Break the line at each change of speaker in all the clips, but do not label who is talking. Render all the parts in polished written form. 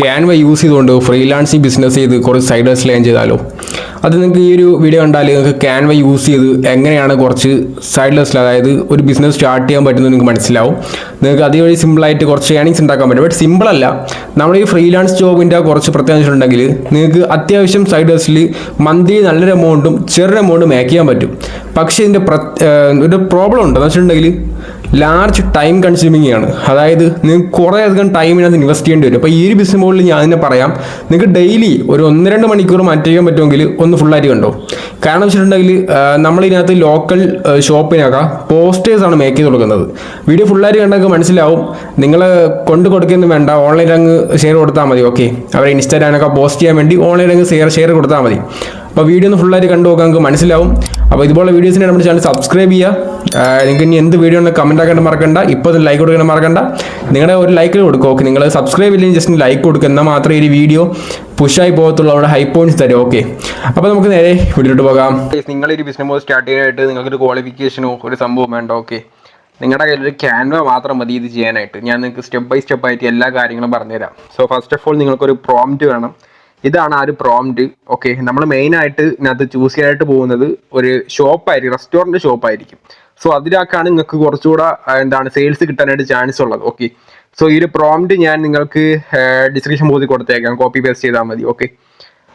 Canva use ചെയ്തുകൊണ്ട് freelancing business ചെയ്ത് കുറച്ച് സൈഡ് ഹസിൽ ഏൺ ചെയ്താലോ? അത് നിങ്ങൾക്ക് ഈ ഒരു വീഡിയോ കണ്ടാൽ നിങ്ങൾക്ക് ക്യാൻവ യൂസ് ചെയ്ത് എങ്ങനെയാണ് കുറച്ച് സൈഡ് ഹസിൽ, അതായത് ഒരു ബിസിനസ് സ്റ്റാർട്ട് ചെയ്യാൻ പറ്റുന്നത് നിങ്ങൾക്ക് മനസ്സിലാവും. നിങ്ങൾക്ക് അതുവഴി സിമ്പിളായിട്ട് കുറച്ച് ഏണിങ്സ് ഉണ്ടാക്കാൻ പറ്റും. ബട്ട് സിമ്പിളല്ല, നമ്മുടെ ഈ ഫ്രീലാൻസ് ജോബിൻ്റെ കുറച്ച് പ്രത്യേകത ഉണ്ടെങ്കിൽ നിങ്ങൾക്ക് അത്യാവശ്യം സൈഡ് ഹസിൽ മന്ത്ലി നല്ലൊരു എമൗണ്ടും ചെറിയ എമൗണ്ടും മേക്ക് ചെയ്യാൻ പറ്റും. പക്ഷേ ഇതിൻ്റെ ഒരു പ്രോബ്ലം ഉണ്ടെന്ന് വെച്ചിട്ടുണ്ടെങ്കിൽ ലാർജ് ടൈം കൺസ്യൂമിങ് ആണ്. അതായത് നിങ്ങൾക്ക് കുറേ അധികം ടൈമിനകത്ത് ഇൻവെസ്റ്റ് ചെയ്യേണ്ടി വരും. അപ്പോൾ ഈ ഒരു ബിസിനസ് മോഡലിൽ ഞാൻ തന്നെ പറയാം, നിങ്ങൾക്ക് ഡെയിലി ഒരു 1-2 മണിക്കൂർ മാറ്റി ചെയ്യാൻ പറ്റുമെങ്കിൽ ഒന്ന് ഫുള്ളായിട്ട് കണ്ടോ. കാരണം വെച്ചിട്ടുണ്ടെങ്കിൽ നമ്മളിതിനകത്ത് ലോക്കൽ ഷോപ്പിനൊക്കെ പോസ്റ്റേഴ്സാണ് മേക്ക് ചെയ്ത് കൊടുക്കുന്നത്. വീഡിയോ ഫുള്ളായിട്ട് കണ്ടൊക്കെ മനസ്സിലാവും. നിങ്ങൾ കൊണ്ട് കൊടുക്കുന്നു വേണ്ട, ഓൺലൈൻ അങ്ങ് ഷെയർ കൊടുത്താൽ മതി. ഓക്കെ, അവരെ ഇൻസ്റ്റാഗ്രാമിനൊക്കെ പോസ്റ്റ് ചെയ്യാൻ വേണ്ടി ഓൺലൈൻ അങ്ങ് ഷെയർ കൊടുത്താൽ മതി. അപ്പോൾ വീഡിയോ ഒന്ന് ഫുള്ളായിട്ട് കണ്ടു നോക്കാൻ നിങ്ങൾക്ക് മനസ്സിലാവും. അപ്പോൾ ഇതുപോലെ വീഡിയോസിനെ നമ്മുടെ ചാനൽ സബ്സ്ക്രൈബ് ചെയ്യുക. നിങ്ങൾക്ക് ഇനി എന്ത് വീഡിയോ ഉണ്ടെങ്കിൽ കമൻറ്റ് ആക്കേണ്ട മറക്കണ്ട. ഇപ്പോൾ ഒന്ന് ലൈക്ക് കൊടുക്കാൻ മറക്കണ്ട. നിങ്ങളുടെ ഒരു ലൈക്കിൽ കൊടുക്കുക. ഓക്കെ, നിങ്ങൾ സബ്സ്ക്രൈബ് ഇല്ലെങ്കിൽ ജസ്റ്റ് ലൈക്ക് കൊടുക്കുക, എന്നാൽ മാത്രമേ ഈ വീഡിയോ പുഷായി പോകത്തുള്ളൂ. അവിടെ ഹൈ പോയിന്റ്സ് തരും. ഓക്കെ, അപ്പോൾ നമുക്ക് നേരെ വീഡിയോട്ട് പോകാം. നിങ്ങളൊരു ബിസിനസ് മോഡൽ സ്റ്റാർട്ട് ചെയ്യാനായിട്ട് നിങ്ങൾക്കൊരു ക്വാളിഫിക്കേഷനോ ഒരു സംഭവം വേണ്ട. ഓക്കെ, നിങ്ങളുടെ കയ്യിൽ ഒരു ക്യാൻവ മാത്രം മതി ഇത് ചെയ്യാനായിട്ട്. ഞാൻ നിങ്ങൾക്ക് സ്റ്റെപ്പ് ബൈ സ്റ്റെപ്പ് ആയിട്ട് എല്ലാ കാര്യങ്ങളും പറഞ്ഞുതരാം. സോ ഫസ്റ്റ് ഓഫ് ഓൾ നിങ്ങൾക്കൊരു പ്രോംപ്റ്റ് വേണം. ഇതാണ് ആ ഒരു പ്രോംപ്റ്റ്. ഓക്കെ, നമ്മൾ മെയിനായിട്ട് ഇതിനകത്ത് ചൂസ് ചെയ്യാനായിട്ട് പോകുന്നത് ഒരു ഷോപ്പായിരിക്കും, റെസ്റ്റോറൻറ്റ് ഷോപ്പായിരിക്കും. സോ അതിലാക്കാണ് നിങ്ങൾക്ക് കുറച്ചുകൂടെ സെയിൽസ് കിട്ടാനായിട്ട് ചാൻസ് ഉള്ളത്. ഓക്കെ, സോ ഈ ഒരു പ്രോംപ്റ്റ് ഞാൻ നിങ്ങൾക്ക് ഡിസ്ക്രിപ്ഷൻ ബോക്സിൽ കൊടുത്തേക്കാം, കോപ്പി പേസ്റ്റ് ചെയ്താൽ മതി. ഓക്കെ,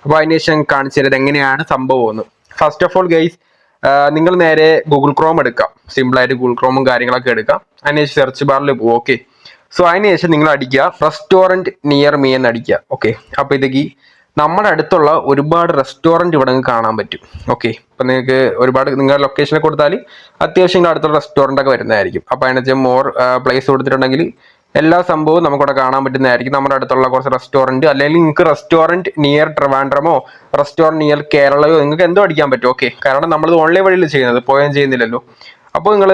അപ്പോൾ അതിന് ശേഷം കാണിച്ചു തരാം എങ്ങനെയാണ് സംഭവം എന്ന്. ഫസ്റ്റ് ഓഫ് ഓൾ ഗൈസ്, നിങ്ങൾ നേരെ ഗൂഗിൾ ക്രോം എടുക്കാം. സിമ്പിളായിട്ട് ഗൂഗിൾ ക്രോമും കാര്യങ്ങളൊക്കെ എടുക്കാം. അതിനുശേഷം സെർച്ച് ബാറിൽ പോകും. ഓക്കെ, സോ അതിനുശേഷം നിങ്ങൾ അടിക്കുക റെസ്റ്റോറൻറ്റ് നിയർ മീ എന്ന് അടിക്കുക. ഓക്കെ, അപ്പോൾ ഇതൊക്കെ നമ്മുടെ അടുത്തുള്ള ഒരുപാട് റെസ്റ്റോറൻറ്റ് ഇവിടെ നിങ്ങൾക്ക് കാണാൻ പറ്റും. ഓക്കെ, അപ്പം നിങ്ങൾക്ക് ഒരുപാട് നിങ്ങളുടെ ലൊക്കേഷനിൽ കൊടുത്താൽ അത്യാവശ്യം നിങ്ങളുടെ അടുത്തുള്ള റെസ്റ്റോറൻ്റ് ഒക്കെ വരുന്നതായിരിക്കും. അപ്പോൾ അതിനകത്ത് മോർ പ്ലേസ് കൊടുത്തിട്ടുണ്ടെങ്കിൽ എല്ലാ സംഭവവും നമുക്കിവിടെ കാണാൻ പറ്റുന്നതായിരിക്കും. നമ്മുടെ അടുത്തുള്ള കുറച്ച് റെസ്റ്റോറൻറ്റ്, അല്ലെങ്കിൽ നിങ്ങൾക്ക് റെസ്റ്റോറൻറ്റ് നിയർ ട്രിവാൻഡ്രമോ റെസ്റ്റോറൻറ്റ് നിയർ കേരളയോ നിങ്ങൾക്ക് എന്തോ അടിക്കാൻ പറ്റും. ഓക്കെ, കാരണം നമ്മളിത് ഓൺലൈൻ വഴിയിൽ ചെയ്യുന്നത്, പോയാൽ ചെയ്യുന്നില്ലല്ലോ. അപ്പോൾ നിങ്ങൾ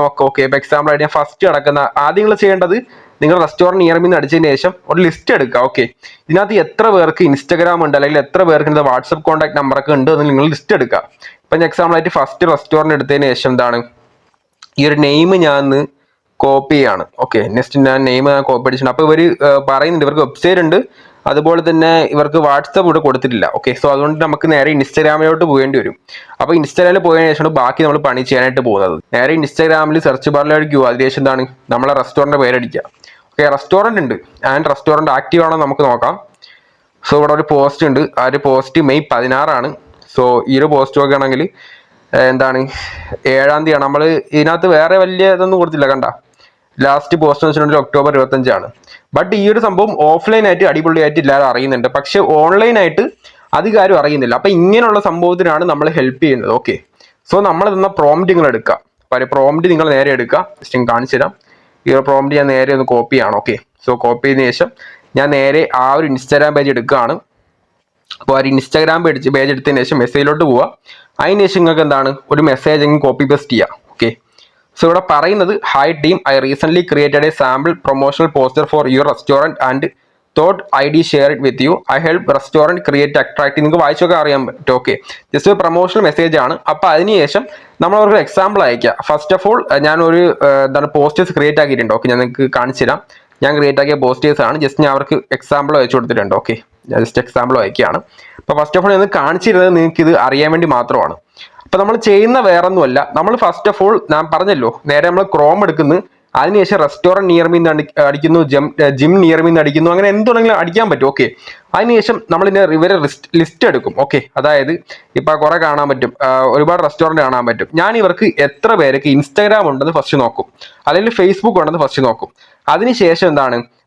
നോക്കുക. ഓക്കെ, ഇപ്പോൾ എക്സാമ്പിൾ ആയിട്ട് ഞാൻ ഫസ്റ്റ് കിടക്കുന്ന ആദ്യം നിങ്ങൾ ചെയ്യേണ്ടത്, നിങ്ങൾ റെസ്റ്റോറൻറ്റ് നിയർ മീ അടിച്ചതിന് ശേഷം ഒരു ലിസ്റ്റ് എടുക്കുക. ഓക്കെ, ഇതിനകത്ത് എത്ര പേർക്ക് ഇൻസ്റ്റാഗ്രാം ഉണ്ട്, അല്ലെങ്കിൽ എത്ര പേർക്ക് വാട്സപ്പ് കോൺടാക്ട് നമ്പറൊക്കെ ഉണ്ട് എന്ന് നിങ്ങൾ ലിസ്റ്റ് എടുക്കുക. ഇപ്പം ഞാൻ എക്സാമ്പിൾ ആയിട്ട് ഫസ്റ്റ് റെസ്റ്റോറൻറ്റ് എടുത്തതിന് ശേഷം ഈ ഒരു നെയിം ഞാൻ കോപ്പി ചെയ്യാണ്. ഓക്കെ, നെക്സ്റ്റ് ഞാൻ നെയിം കോപ്പി അടിച്ചിട്ടുണ്ട്. അപ്പോൾ ഇവർ പറയുന്നുണ്ട് ഇവർക്ക് വെബ്സൈറ്റ് ഉണ്ട്, അതുപോലെ തന്നെ ഇവർക്ക് വാട്സപ്പ് ഇവിടെ കൊടുത്തിട്ടില്ല. ഓക്കെ, സോ അതുകൊണ്ട് നമുക്ക് നേരെ ഇൻസ്റ്റാഗ്രാമിലോട്ട് പോകേണ്ടി വരും. അപ്പോൾ ഇൻസ്റ്റാഗ്രാമിൽ പോയതിനു ശേഷമാണ് ബാക്കി നമ്മൾ പണി ചെയ്യാനായിട്ട് പോകുന്നത്. നേരെ ഇൻസ്റ്റാഗ്രാമിൽ സെർച്ച് ബാറിലേക്ക് പോകുക. അതിനുശേഷം നമ്മളെ റെസ്റ്റോറൻറ്റ് പേരടിക്കുക. ഓക്കെ, റെസ്റ്റോറൻറ്റ് ഉണ്ട്, ആൻഡ് റെസ്റ്റോറൻറ്റ് ആക്റ്റീവ് ആണോ നമുക്ക് നോക്കാം. സോ ഇവിടെ ഒരു പോസ്റ്റ് ഉണ്ട്. ആ ഒരു പോസ്റ്റ് മെയ് 16 സോ ഈ ഒരു പോസ്റ്റ് ഒക്കെ ആണെങ്കിൽ 7-ാം തീയതിയാണ്. നമ്മൾ ഇതിനകത്ത് വേറെ വലിയ ഇതൊന്നും കൊടുത്തില്ല. കണ്ട, ലാസ്റ്റ് പോസ്റ്റ് എന്ന് വെച്ചിട്ടുണ്ടെങ്കിൽ ഒക്ടോബർ 25. ബട്ട് ഈ ഒരു സംഭവം ഓഫ്ലൈൻ ആയിട്ട് അടിപൊളിയായിട്ട് എല്ലാവരും അറിയുന്നുണ്ട്, പക്ഷെ ഓൺലൈൻ ആയിട്ട് അധികാരം അറിയുന്നില്ല. അപ്പൊ ഇങ്ങനെയുള്ള സംഭവത്തിനാണ് നമ്മൾ ഹെൽപ്പ് ചെയ്യുന്നത്. ഓക്കെ, സോ നമ്മൾ തന്ന പ്രോംപ്റ്റ് നിങ്ങൾ എടുക്കുക. അപ്പോൾ പ്രോംപ്റ്റ് നിങ്ങൾ നേരെ എടുക്കുക. ജസ്റ്റ് കാണിച്ചു തരാം. ഈ ഒരു പ്രോംപ്റ്റ് ഞാൻ നേരെ ഒന്ന് കോപ്പി ചെയ്യണം. ഓക്കെ, സോ കോപ്പി ചെയ്തതിനു ശേഷം ഞാൻ നേരെ ആ ഒരു ഇൻസ്റ്റാഗ്രാം പേജ് എടുക്കുകയാണ്. അപ്പോൾ ആ ഒരു ഇൻസ്റ്റാഗ്രാം പേജ് എടുത്തതിന് ശേഷം മെസ്സേജിലോട്ട് പോവുക. അതിന് ശേഷം നിങ്ങൾക്ക് ഒരു മെസ്സേജ് കോപ്പി പേസ്റ്റ് ചെയ്യുക. ഓക്കെ, സോ ഇവിടെ പറയുന്നത്, hi team, I recent created A sample promotional poster for your restaurant and thought ID share it with you. I help restaurant create attractive. നിങ്ങൾക്ക് വായിച്ചൊക്കെ അറിയാൻ പറ്റും. ഓക്കെ, ജസ്റ്റ് ഒരു promotional message ആണ്. അപ്പോൾ അതിനുശേഷം നമ്മൾ അവർക്ക് എക്സാമ്പിൾ അയക്കുക. ഫസ്റ്റ് ഓഫ് ഓൾ ഞാനൊരു പോസ്റ്റേഴ്സ് ക്രിയേറ്റ് ആക്കിയിട്ടുണ്ട്. ഓക്കെ, ഞാൻ നിങ്ങൾക്ക് കാണിച്ചു തരാം. ഞാൻ ക്രിയേറ്റ് ആക്കിയ പോസ്റ്റേഴ്സ് ആണ്. ജസ്റ്റ് ഞാൻ അവർക്ക് എക്സാമ്പിൾ അയച്ചു കൊടുത്തിട്ടുണ്ട്. ഓക്കെ, ഞാൻ ജസ്റ്റ് എക്സാമ്പിൾ അയക്കുകയാണ്. അപ്പോൾ ഫസ്റ്റ് ഓഫ് ഓൾ ഞാൻ കാണിച്ചിരുന്നത് നിങ്ങൾക്ക് ഇത് അറിയാൻ വേണ്ടി മാത്രമാണ്. അപ്പോൾ നമ്മൾ ചെയ്യുന്ന വേറൊന്നുമല്ല, നമ്മൾ ഫസ്റ്റ് ഓഫ് ഓൾ ഞാൻ പറഞ്ഞല്ലോ, നേരെ നമ്മൾ ക്രോം എടുക്കുന്നു, അതിനുശേഷം റെസ്റ്റോറൻറ്റ് നിയർ മീ അടിക്കുന്നു, ജിം നിയർ മീ അടിക്കുന്നു, അങ്ങനെ എന്തുണ്ടെങ്കിലും അടിക്കാൻ പറ്റും. ഓക്കെ, അതിനുശേഷം നമ്മൾ ഇവരെ ലിസ്റ്റ് എടുക്കും. ഓക്കെ, അതായത് ഇപ്പം കുറെ കാണാൻ പറ്റും, ഒരുപാട് റെസ്റ്റോറൻറ്റ് കാണാൻ പറ്റും. ഞാൻ ഇവർക്ക് എത്ര പേർക്ക് ഇൻസ്റ്റാഗ്രാം ഉണ്ടെന്ന് ഫസ്റ്റ് നോക്കും, അല്ലെങ്കിൽ ഫേസ്ബുക്ക് ഉണ്ടെന്ന് ഫസ്റ്റ് നോക്കും. അതിനുശേഷം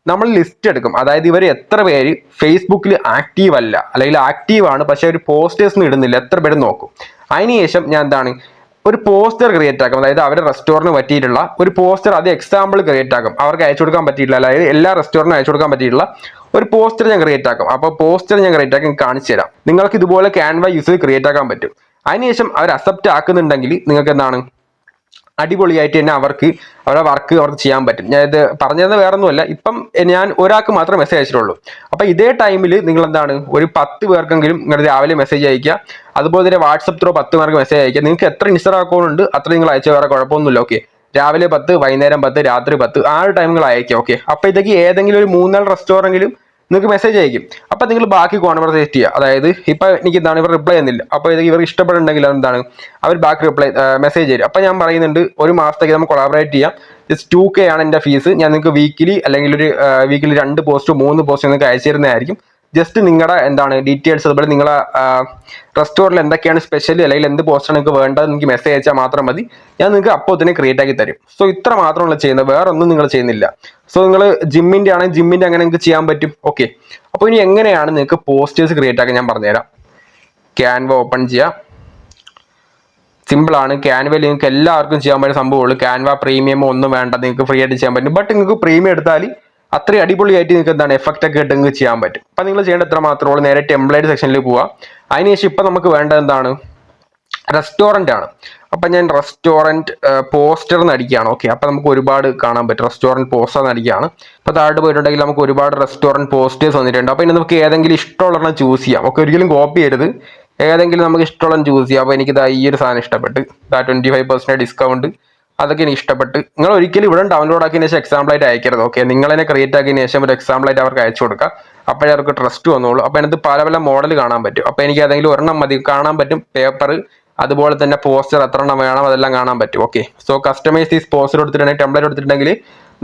നമ്മൾ ലിസ്റ്റ് എടുക്കും. അതായത് ഇവർ എത്ര പേര് ഫേസ്ബുക്കിൽ ആക്റ്റീവ് അല്ല, അല്ലെങ്കിൽ ആക്റ്റീവ് ആണ് പക്ഷെ അവർ പോസ്റ്റേഴ്സ് ഇടുന്നില്ല, എത്ര പേര് നോക്കും. അതിനുശേഷം ഞാൻ ഒരു പോസ്റ്റർ ക്രിയേറ്റ് ആക്കും. അതായത് അവരുടെ റെസ്റ്റോറൻറ്റ് പറ്റിയിട്ടുള്ള ഒരു പോസ്റ്റർ, അത് എക്സാമ്പിൾ ക്രിയേറ്റ് ആക്കും. അവർക്ക് അയച്ചു കൊടുക്കാൻ പറ്റിയിട്ടില്ല, അതായത് എല്ലാ റെസ്റ്റോറൻറ്റും അയച്ചു കൊടുക്കാൻ പറ്റിയിട്ടുള്ള ഒരു പോസ്റ്റർ ഞാൻ ക്രിയേറ്റ് ആക്കും. അപ്പോൾ പോസ്റ്റർ ഞാൻ ക്രിയേറ്റ് ആക്കി കാണിച്ചു തരാം. നിങ്ങൾക്ക് ഇതുപോലെ ക്യാൻവ യൂസ് ചെയ്ത് ക്രിയേറ്റ് ആക്കാൻ പറ്റും. അതിനുശേഷം അവർ അക്സെപ്റ്റ് ആക്കുന്നുണ്ടെങ്കിൽ നിങ്ങൾക്ക് അടിപൊളിയായിട്ട് തന്നെ അവരുടെ വർക്ക് അവർക്ക് ചെയ്യാൻ പറ്റും. ഞാൻ ഇത് പറഞ്ഞത് വേറെ ഒന്നുമല്ല, ഇപ്പം ഞാൻ ഒരാൾക്ക് മാത്രമേ മെസ്സേജ് അയച്ചിട്ടുള്ളൂ. അപ്പം ഇതേ ടൈമിൽ നിങ്ങൾ ഒരു 10 പേർക്കെങ്കിലും നിങ്ങൾ രാവിലെ മെസ്സേജ് അയക്കുക. അതുപോലെ തന്നെ വാട്സപ്പ് ത്രൂ 10 പേർക്ക് മെസ്സേജ് അയക്കുക. നിങ്ങൾക്ക് എത്ര ഇൻസ്റ്റാഗ്രാം അക്കൗണ്ട് ഉണ്ട് അത്ര നിങ്ങൾ അയച്ച വേറെ കുഴപ്പമൊന്നുമില്ല. ഓക്കെ, രാവിലെ 10, വൈകുന്നേരം 10, രാത്രി 10, ആ ഒരു ടൈമുകൾ അയക്കുക. ഓക്കെ, അപ്പോൾ ഇതൊക്കെ ഏതെങ്കിലും ഒരു 3-4 റെസ്റ്റോറൻറ്റിലും
നിങ്ങൾക്ക് മെസ്സേജ് അയക്കും. അപ്പോൾ നിങ്ങൾ ബാക്കി കോൺവെർസേറ്റ് ചെയ്യുക. അതായത് ഇപ്പോൾ എനിക്ക് എന്താണ് ഇവർ റിപ്ലൈ ചെയ്യുന്നില്ല, അപ്പോൾ ഇത് ഇവർക്ക് ഇഷ്ടപ്പെടുന്നുണ്ടെങ്കിൽ എന്താണ് അവർ ബാക്ക് റിപ്ലൈ മെസ്സേജ് തരും. അപ്പോൾ ഞാൻ പറയുന്നുണ്ട് ഒരു മാസത്തേക്ക് നമുക്ക് കൊളാബറേറ്റ് ചെയ്യാം, ജസ്റ്റ് 2K ആണ് എൻ്റെ ഫീസ്, ഞാൻ നിങ്ങൾക്ക് വീക്കിലി അല്ലെങ്കിൽ ഒരു വീക്കിലി 2 പോസ്റ്റോ 3 പോസ്റ്റോ നിങ്ങൾക്ക് അയച്ചു തരുന്നതായിരിക്കും. ജസ്റ്റ് നിങ്ങളുടെ എന്താണ് ഡീറ്റെയിൽസ്, അതുപോലെ നിങ്ങളെ റെസ്റ്റോറൻറ്റിൽ എന്തൊക്കെയാണ് സ്പെഷ്യൽ അല്ലെങ്കിൽ എന്ത് പോസ്റ്റാണ് നിങ്ങൾക്ക് വേണ്ടത് നിങ്ങൾക്ക് മെസ്സേജ് അയച്ചാൽ മാത്രം മതി, ഞാൻ നിങ്ങൾക്ക് അപ്പോൾ തന്നെ ക്രിയേറ്റ് ആക്കി തരും. സോ ഇത്ര മാത്രമല്ല ചെയ്യുന്നത്, വേറെ ഒന്നും നിങ്ങൾ ചെയ്യുന്നില്ല. സോ നിങ്ങൾ ജിമ്മിൻ്റെ ആണെങ്കിൽ ജിമ്മിൻ്റെ അങ്ങനെ നിങ്ങൾക്ക് ചെയ്യാൻ പറ്റും. ഓക്കെ, അപ്പോൾ ഇനി എങ്ങനെയാണ് നിങ്ങൾക്ക് പോസ്റ്റേഴ്സ് ക്രിയേറ്റ് ആക്കാൻ ഞാൻ പറഞ്ഞുതരാം. ക്യാൻവ ഓപ്പൺ ചെയ്യാം. സിമ്പിളാണ്. ക്യാൻവയിൽ നിങ്ങൾക്ക് എല്ലാവർക്കും ചെയ്യാൻ പറ്റുന്ന സംഭവമുള്ളൂ. ക്യാൻവ പ്രീമിയം ഒന്നും വേണ്ട, നിങ്ങൾക്ക് ഫ്രീ ആയിട്ട് ചെയ്യാൻ പറ്റും. ബട്ട് നിങ്ങൾക്ക് പ്രീമിയം എടുത്താൽ അത്രയും അടിപൊളിയായിട്ട് നിങ്ങൾക്ക് എന്താണ് എഫക്റ്റ് ഒക്കെ ഇട്ട് നിങ്ങൾക്ക് ചെയ്യാൻ പറ്റും. അപ്പം നിങ്ങൾ ചെയ്യേണ്ട എത്ര മാത്രമേ ഉള്ളൂ, നേരെ ടെംപ്ലേറ്റ് സെക്ഷനിൽ പോവുക. അതിനുശേഷം ഇപ്പം നമുക്ക് വേണ്ടത് എന്താണ്, റെസ്റ്റോറൻ്റ് ആണ്. അപ്പം ഞാൻ റെസ്റ്റോറൻറ്റ് പോസ്റ്റർ എന്ന് അടിക്കുകയാണ്. ഓക്കെ, അപ്പം നമുക്ക് ഒരുപാട് കാണാൻ പറ്റും. റെസ്റ്റോറൻറ്റ് പോസ്റ്റർ എന്ന് അടിക്കുകയാണ്. ഇപ്പോൾ താഴോട്ട് പോയിട്ടുണ്ടെങ്കിൽ നമുക്ക് ഒരുപാട് റെസ്റ്റോറൻറ്റ് പോസ്റ്റേഴ്സ് വന്നിട്ടുണ്ട്. അപ്പോൾ ഇനി നമുക്ക് ഏതെങ്കിലും ഇഷ്ടമുള്ള ചൂസ് ചെയ്യാം. ഓക്കെ, ഒരിക്കലും കോപ്പി ചെയ്യരുത്, ഏതെങ്കിലും നമുക്ക് ഇഷ്ടമുള്ള ചൂസ് ചെയ്യാം. അപ്പോൾ എനിക്കിത് ഈ ഒരു സാധനം ഇഷ്ടപ്പെട്ട്, 25% ഡിസ്കൗണ്ട്, അതൊക്കെ എനിക്ക് ഇഷ്ടപ്പെട്ട്. നിങ്ങൾ ഒരിക്കലും ഇവിടെ ഡൗൺലോഡ് ആക്കിയതിന് ശേഷം എക്സാമ്പിളായിട്ട് അയക്കരുത്. ഓക്കെ, നിങ്ങൾ തന്നെ ക്രിയേറ്റ് ആക്കിയതിന് ശേഷം ഒരു എക്സാമ്പിളായിട്ട് അവർക്ക് അയച്ചു കൊടുക്കുക. അപ്പോഴേ അവർക്ക് ട്രസ്റ്റ് വന്നോളൂ. അപ്പോൾ അതിനകത്ത് പല പല മോഡൽ കാണാൻ പറ്റും. അപ്പോൾ എനിക്ക് ഏതെങ്കിലും ഒരെണ്ണം മതി, കാണാൻ പറ്റും. പേപ്പർ, അതുപോലെ തന്നെ പോസ്റ്റർ എത്ര എണ്ണം വേണം അതെല്ലാം കാണാൻ പറ്റും. Okay, so customise these poster എടുത്തിട്ടുണ്ടെങ്കിൽ, ടെംപ്ലേറ്റ് എടുത്തിട്ടുണ്ടെങ്കിൽ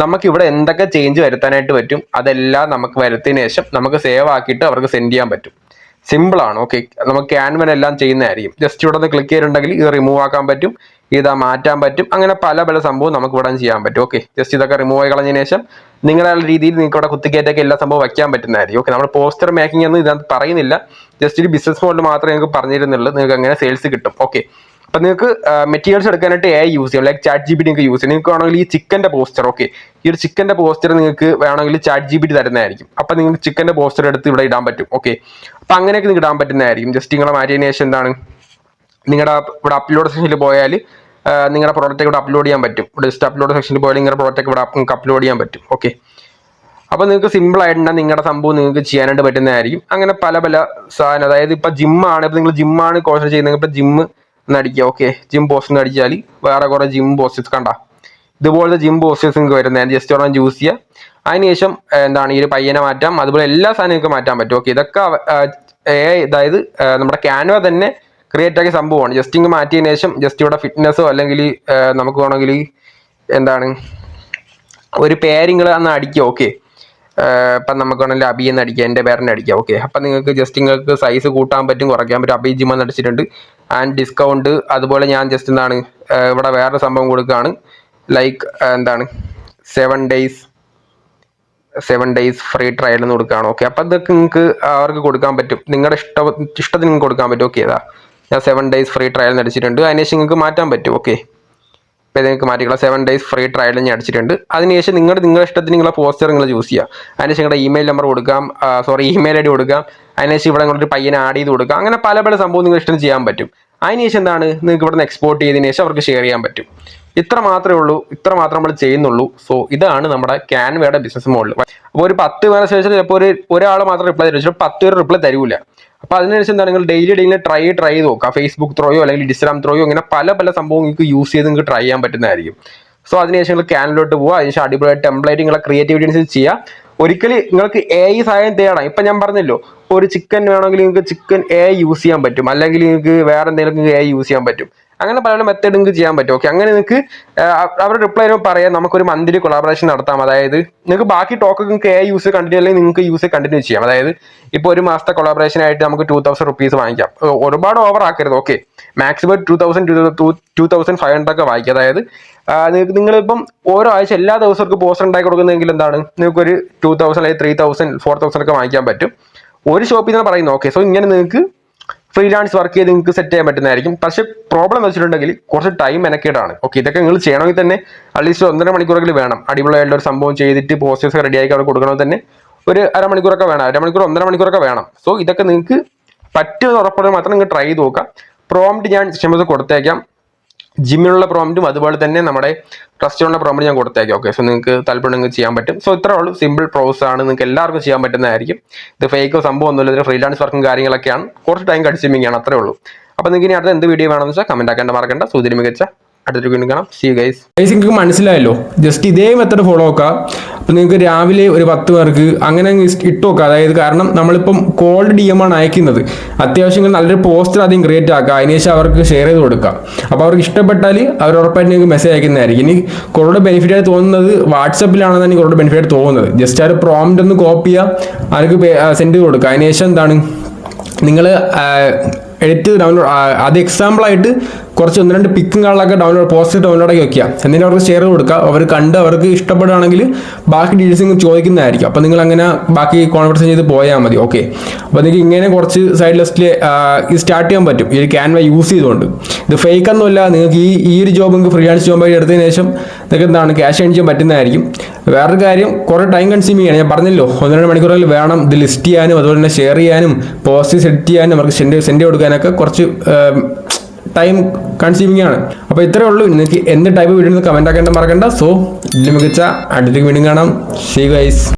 നമുക്ക് ഇവിടെ എന്തൊക്കെ ചേഞ്ച് വരുത്താനായിട്ട് പറ്റും അതെല്ലാം നമുക്ക് വരുത്തിയതിന് ശേഷം നമുക്ക് സേവ് ആക്കിയിട്ട് അവർക്ക് സെൻഡ് ചെയ്യാൻ പറ്റും. സിമ്പിളാണ്. ഓക്കെ, നമുക്ക് ക്യാൻവനെല്ലാം ചെയ്യുന്നതായിരിക്കും. ജസ്റ്റ് ഇവിടെ നിന്ന് ക്ലിക്ക് ചെയ്തിട്ടുണ്ടെങ്കിൽ ഇത് റിമൂവ് ആക്കാൻ പറ്റും, ഇതാ മാറ്റാൻ പറ്റും, അങ്ങനെ പല പല സംഭവം നമുക്ക് ഇവിടെ ചെയ്യാൻ പറ്റും. ഓക്കെ, ജസ്റ്റ് ഇതൊക്കെ റിമൂവ് ആയി കളഞ്ഞതിന് ശേഷം നിങ്ങളുടെ രീതിയിൽ നിങ്ങൾക്ക് ഇവിടെ കുത്തിക്കയറ്റൊക്കെ എല്ലാ സംഭവം വയ്ക്കാൻ പറ്റുന്നതായിരിക്കും. ഓക്കെ, നമ്മൾ പോസ്റ്റർ മേക്കിംഗ് ഒന്നും ഇതിനകത്ത് പറയുന്നില്ല, ജസ്റ്റ് ഒരു ബിസിനസ് മോഡൽ മാത്രമേ നിങ്ങൾക്ക് പറഞ്ഞിരുന്നുള്ളൂ, നിങ്ങൾക്ക് അങ്ങനെ സെയിൽസ് കിട്ടും. ഓക്കെ, അപ്പം നിങ്ങൾക്ക് മെറ്റീരിയൽസ് എടുക്കാനായിട്ട് AI യൂസ് ചെയ്യാം, ലൈക്ക് ChatGPT നിങ്ങൾക്ക് യൂസ് ചെയ്യാം. നിങ്ങൾക്ക് വേണമെങ്കിൽ ഈ ചിക്കൻ്റെ പോസ്റ്റർ, ഓക്കെ, ഈ ഒരു ചിക്കൻ്റെ പോസ്റ്റർ നിങ്ങൾക്ക് വേണമെങ്കിൽ ChatGPT തരുന്നതായിരിക്കും. അപ്പം നിങ്ങൾക്ക് ചിക്കൻ്റെ പോസ്റ്റർ എടുത്ത് ഇവിടെ ഇടാൻ പറ്റും. ഓക്കെ, അപ്പം അങ്ങനെയൊക്കെ നിങ്ങൾക്ക് ഇടാൻ പറ്റുന്നതായിരിക്കും. ജസ്റ്റ് നിങ്ങളെ മാറ്റിയതിന് ശേഷം എന്താണ് നിങ്ങളുടെ ഇവിടെ അപ്ലോഡ് സെക്ഷനിൽ പോയാൽ നിങ്ങളുടെ പ്രോഡക്റ്റ് ഇവിടെ അപ്ലോഡ് ചെയ്യാൻ പറ്റും. ജസ്റ്റ് അപ്ലോഡ് സെക്ഷനിൽ പോയാൽ നിങ്ങളുടെ പ്രോഡക്റ്റ് ഇവിടെ നിങ്ങൾക്ക് അപ്ലോഡ് ചെയ്യാൻ പറ്റും. ഓക്കെ, അപ്പോൾ നിങ്ങൾക്ക് സിമ്പിൾ ആയിട്ടുണ്ടെങ്കിൽ നിങ്ങളുടെ സംഭവം നിങ്ങൾക്ക് ചെയ്യാനായിട്ട് പറ്റുന്നതായിരിക്കും. അങ്ങനെ പല പല സാധനം, അതായത് ഇപ്പോൾ ജിമ്മാണ്, ഇപ്പോൾ നിങ്ങൾ ജിമ്മാണ് കോഴ്സ് ചെയ്യുന്നത്, ഇപ്പോൾ ജിമ്മ് എന്ന് അടിക്കുക. ഓക്കെ, ജിം പോസ്റ്റർ എന്ന് അടിച്ചാൽ വേറെ കുറേ ജിം പോസ്റ്റേഴ്സ് കണ്ട ഇതുപോലത്തെ ജിം പോസ്റ്റേഴ്സ് നിങ്ങൾക്ക് വരുന്നത്. ജസ്റ്റ് ഒരെണ്ണം ചൂസ് ചെയ്യുക. അതിനുശേഷം എന്താണ് ഈ ഒരു പയ്യനെ മാറ്റാം, അതുപോലെ എല്ലാ സാധനവും നിങ്ങൾക്ക് മാറ്റാൻ പറ്റും. ഓക്കെ, ഇതൊക്കെ അതായത് നമ്മുടെ ക്യാൻവ തന്നെ ക്രിയേറ്റ് ആക്കിയ സംഭവമാണ്. ജസ്റ്റ് ഇങ്ങ് മാറ്റിയതിന് ശേഷം ജസ്റ്റ് ഇവിടെ ഫിറ്റ്നസ്സോ അല്ലെങ്കിൽ നമുക്ക് വേണമെങ്കിൽ എന്താണ് ഒരു പേരിങ്ങൾ അന്ന് അടിക്കുക. ഓക്കെ, ഇപ്പം നമുക്ക് വേണമെങ്കിൽ അബി എന്ന് അടിക്കുക, എൻ്റെ പേരിനെ അടിക്കുക. ഓക്കെ, അപ്പം നിങ്ങൾക്ക് ജസ്റ്റ് നിങ്ങൾക്ക് സൈസ് കൂട്ടാൻ പറ്റും, കുറയ്ക്കാൻ പറ്റും. അബി ജിം എന്ന് അടിച്ചിട്ടുണ്ട്, ആൻഡ് ഡിസ്കൗണ്ട്. അതുപോലെ ഞാൻ ജസ്റ്റ് എന്താണ് ഇവിടെ വേറെ സംഭവം കൊടുക്കുകയാണ്, ലൈക്ക് എന്താണ് 7 ഡേയ്സ് ഫ്രീ ട്രയൽ എന്ന് കൊടുക്കുകയാണ്. ഓക്കെ, അപ്പം അതൊക്കെ നിങ്ങൾക്ക് അവർക്ക് കൊടുക്കാൻ പറ്റും, നിങ്ങളുടെ ഇഷ്ടത്തിന് നിങ്ങൾക്ക് കൊടുക്കാൻ പറ്റും. ഓക്കെ, ഇതാ ഞാൻ 7 ഡേയ്സ് ഫ്രീ ട്രയൽ അടിച്ചിട്ടുണ്ട്, അതിനുശേഷം നിങ്ങൾക്ക് മാറ്റാൻ പറ്റും. ഓക്കെ, ഇപ്പോൾ നിങ്ങൾക്ക് മാറ്റിക്കളാം. 7 ഡേയ്സ് ഫ്രീ ട്രയൽ ഞാൻ അടിച്ചിട്ടുണ്ട്. അതിനുശേഷം നിങ്ങളുടെ ഇഷ്ടത്തിന് നിങ്ങളെ പോസ്റ്റർ നിങ്ങൾ ചൂസ് ചെയ്യുക. അതിനുശേഷം നിങ്ങളുടെ ഇമെയിൽ നമ്പർ കൊടുക്കാം, ഇമെയിൽ ID കൊടുക്കാം. അതിനുശേഷം ഇവിടെ നിങ്ങളൊരു പയ്യനെ ആഡ് ചെയ്ത് കൊടുക്കാം. അങ്ങനെ പല പല സംഭവം നിങ്ങൾ ഇഷ്ടം ചെയ്യാൻ പറ്റും. അതിനുശേഷം എന്താണ് നിങ്ങൾക്ക് ഇവിടെ നിന്ന് എക്സ്പോർട്ട് ചെയ്തതിന് ശേഷം അവർക്ക് ഷെയർ ചെയ്യാൻ പറ്റും. ഇത്ര മാത്രമേ ഉള്ളൂ, ഇത്ര മാത്രം നമ്മൾ ചെയ്യുന്നുള്ളൂ. സോ ഇതാണ് നമ്മുടെ ക്യാൻവയുടെ ബിസിനസ് മോഡൽ. അപ്പോൾ ഒരു 10 പേരെ ശേഷം ചിലപ്പോൾ ഒരാൾ മാത്രം റിപ്ലൈ തരും, ചിലപ്പോൾ 10 പേര് റിപ്ലൈ തരൂല. അപ്പോൾ അതിനനുസരിച്ച് എന്താണ് നിങ്ങൾ ഡെയിലി ട്രൈ ചെയ്ത് നോക്കുക. ഫേസ്ബുക്ക് ത്രോയോ അല്ലെങ്കിൽ ഇൻസ്റ്റാഗ്രാം ത്രോയോ, അങ്ങനെ പല പല സംഭവം നിങ്ങൾക്ക് യൂസ് ചെയ്ത് നിങ്ങൾക്ക് ട്രൈ ചെയ്യാൻ പറ്റുന്നതായിരിക്കും. സോ അതിനുശേഷം നിങ്ങൾ ക്യാൻവയിലോട്ട് പോവുക. അതിനുശേഷം അടിപൊളിയായിട്ട് ടെംപ്ലേറ്റ് നിങ്ങളെ ക്രിയേറ്റിവിറ്റി അനുസരിച്ച് ചെയ്യുക. ഒരിക്കലും നിങ്ങൾക്ക് AI സഹായം തേടാം. ഇപ്പം ഞാൻ പറഞ്ഞല്ലോ, ഒരു ചിക്കൻ വേണമെങ്കിൽ നിങ്ങൾക്ക് ചിക്കൻ AI യൂസ് ചെയ്യാൻ പറ്റും, അല്ലെങ്കിൽ നിങ്ങൾക്ക് വേറെ എന്തെങ്കിലും AI യൂസ് ചെയ്യാൻ പറ്റും. അങ്ങനെ പല പല മെത്തേഡ് നിങ്ങൾക്ക് ചെയ്യാൻ പറ്റും. ഓക്കെ, അങ്ങനെ നിങ്ങൾക്ക് അവരുടെ റിപ്ലൈ പറയാം നമുക്കൊരു മന്ത്ലി കൊളാബറേഷൻ നടത്താം. അതായത് നിങ്ങൾക്ക് ബാക്കി ടോക്ക് നിങ്ങൾക്ക് AI യൂസ് കണ്ടിന്യൂ അല്ലെങ്കിൽ നിങ്ങൾക്ക് യൂസ് കണ്ടിന്യൂ ചെയ്യാം. അതായത് ഇപ്പോൾ ഒരു മാസത്തെ കൊളാബറേഷൻ ആയിട്ട് നമുക്ക് 2000 റുപ്പീസ് വാങ്ങിക്കാം. ഒരുപാട് ഓവർ ആക്കരുത്. ഓക്കെ, മാക്സിമം 2500 ഒക്കെ വാങ്ങിക്കുക. അതായത് നിങ്ങളിപ്പം ഓരോ ആഴ്ച എല്ലാ ദിവസവും പോസ്റ്റർ ഉണ്ടാക്കി കൊടുക്കുന്നതെങ്കിൽ എന്താണ് നിങ്ങൾക്കൊരു 2000 അല്ലെങ്കിൽ 3000 4000 ഒക്കെ വാങ്ങിക്കാൻ പറ്റും ഒരു ഷോപ്പിൽ നിന്ന് പറയുന്നത്. ഓക്കെ, സോ ഇങ്ങനെ നിങ്ങൾക്ക് ഫ്രീലാൻസ് വർക്ക് ചെയ്ത് നിങ്ങൾക്ക് സെറ്റ് ചെയ്യാൻ പറ്റുന്നതായിരിക്കും. പക്ഷേ പ്രോബ്ലം എന്ന് വെച്ചിട്ടുണ്ടെങ്കിൽ കുറച്ച് ടൈം മെനക്കേടാണ്. ഓക്കെ, ഇതൊക്കെ നിങ്ങൾ ചെയ്യണമെങ്കിൽ തന്നെ അറ്റ്ലീസ്റ്റ് 1.5 മണിക്കൂറെങ്കിലും വേണം. അടിപൊളിയായിട്ടുള്ള ഒരു സംഭവം ചെയ്തിട്ട് പോസ്റ്റേഴ്സ് റെഡി ആക്കി അവർ കൊടുക്കണമെങ്കിൽ തന്നെ ഒരു അരമണിക്കൂറൊക്കെ വേണം, 1.5 മണിക്കൂറൊക്കെ വേണം. സോ ഇതൊക്കെ നിങ്ങൾക്ക് പറ്റുമെന്ന് ഉറപ്പാണെങ്കിൽ മാത്രം നിങ്ങൾ ട്രൈ ചെയ്ത് നോക്കാം. പ്രോംപ്റ്റ് ഞാൻ ഇഷ്ടംപോലെ കൊടുത്തേക്കാം, ജിമ്മിനുള്ള പ്രോംപ്റ്റും അതുപോലെ തന്നെ നമ്മുടെ റെസ്റ്റോറൻറ്റിലെ പ്രോംപ്റ്റ് ഞാൻ കൊടുത്തേക്കാം. ഓക്കെ, സോ നിങ്ങൾക്ക് താല്പര്യം നിങ്ങൾക്ക് ചെയ്യാൻ പറ്റും. സോ ഇത്രേ ഉള്ളൂ, സിമ്പിൾ പ്രോസസ് ആണ്, നിങ്ങൾക്ക് എല്ലാവർക്കും ചെയ്യാൻ പറ്റുന്നതായിരിക്കും. ഇത് ഫേക്കോ സംഭവം ഒന്നുമില്ല, ഇതിൽ ഫ്രീലാൻസ് വർക്കും കാര്യങ്ങളൊക്കെയാണ്, കുറച്ച് ടൈം കൺസ്യൂമിംഗ് ആണ്, അത്രേ ഉള്ളൂ. അപ്പോൾ നിങ്ങൾക്ക് ഇനി അടുത്ത എന്ത് വീഡിയോ വേണമെന്ന് വെച്ചാൽ കമൻറ്റ് ആക്കേണ്ട മറക്കണ്ട. സൂചന മികച്ച അടുത്തൊരു വീണ്ടും കാണാം. See you guys.
നിങ്ങൾക്ക് മനസ്സിലായല്ലോ. ജസ്റ്റ് ഇതേ മെത്തഡ് ഫോളോ ആക്കുക. അപ്പം നിങ്ങൾക്ക് രാവിലെ ഒരു 10 പേർക്ക് അങ്ങനെ ഇട്ട് നോക്കുക. അതായത് കാരണം നമ്മളിപ്പം കോൾഡ് DM ആണ് അയക്കുന്നത്. അത്യാവശ്യം നല്ലൊരു പോസ്റ്റർ ആദ്യം ക്രിയേറ്റ് ആക്കുക, അതിനുശേഷം അവർക്ക് ഷെയർ ചെയ്ത് കൊടുക്കുക. അപ്പോൾ അവർക്ക് ഇഷ്ടപ്പെട്ടാൽ അവർ ഉറപ്പായിട്ട് നിങ്ങൾക്ക് മെസ്സേജ് അയക്കുന്നതായിരിക്കും. ഇനി കുറേ ബെനിഫിറ്റ് ആയിട്ട് തോന്നുന്നത് വാട്സപ്പിലാണെന്നാണ് എനിക്ക് കുറേ ബെനിഫിറ്റ് ആയിട്ട് തോന്നുന്നത്. ജസ്റ്റ് ആ ഒരു പ്രോംപ്റ്റ് ഒന്ന് കോപ്പി ചെയ്യുക, അവർക്ക് സെൻഡ് ചെയ്ത് കൊടുക്കുക. അതിനുശേഷം എന്താണ് നിങ്ങൾ എഡിറ്റ് ഡൗൺലോഡ്, അത് എക്സാമ്പിളായിട്ട് കുറച്ച് 1-2 പിക്കും കാര്യങ്ങളൊക്കെ പോസ്റ്റ് ഡൗൺലോഡാക്കി വെക്കുക. എന്നിട്ട് അവർക്ക് ഷെയർ കൊടുക്കുക. അവർ കണ്ട് അവർക്ക് ഇഷ്ടപ്പെടുകയാണെങ്കിൽ ബാക്കി ഡീറ്റെയിൽസ് ചോദിക്കുന്നതായിരിക്കും. അപ്പോൾ നിങ്ങൾ അങ്ങനെ ബാക്കി കോൺവെർസേഷൻ ചെയ്ത് പോയാൽ മതി. ഓക്കെ, അപ്പോൾ നിങ്ങൾക്ക് ഇങ്ങനെ കുറച്ച് സൈഡ് ലിസ്റ്റിൽ ഇത് സ്റ്റാർട്ട് ചെയ്യാൻ പറ്റും ഈ ക്യാൻവ യൂസ് ചെയ്തുകൊണ്ട്. ഇത് ഫേക്ക് ഒന്നുമല്ല. നിങ്ങൾക്ക് ഈ ഒരു ജോബ് നിങ്ങൾക്ക് ഫ്രീലാൻസ് ജോബായി എടുത്തതിന് ശേഷം നിങ്ങൾക്ക് എന്താണ് ക്യാഷ് ഏൺ ചെയ്യാൻ പറ്റുന്നതായിരിക്കും. വേറൊരു കാര്യം, കുറേ ടൈം കൺസ്യൂം ചെയ്യണം. ഞാൻ പറഞ്ഞല്ലോ 1-2 മണിക്കൂറിൽ വേണം ഇത് ലിസ്റ്റ് ചെയ്യാനും അതുപോലെ തന്നെ ഷെയർ ചെയ്യാനും പോസ്റ്റ് എഡിറ്റ് ചെയ്യാനും അവർക്ക് സെൻഡ് കൊടുക്കാനൊക്കെ കുറച്ച് ടൈം കൺസ്യൂമിംഗ് ആണ്. അപ്പോൾ ഇത്രയേ ഉള്ളൂ. നിങ്ങൾക്ക് എന്ത് ടൈപ്പ് വീഡിയോ കമൻറ്റ് ആക്കേണ്ട മറക്കണ്ട. സോ ഇതിൽ മികച്ച അടുത്ത വീണ്ടും കാണാം. See you guys.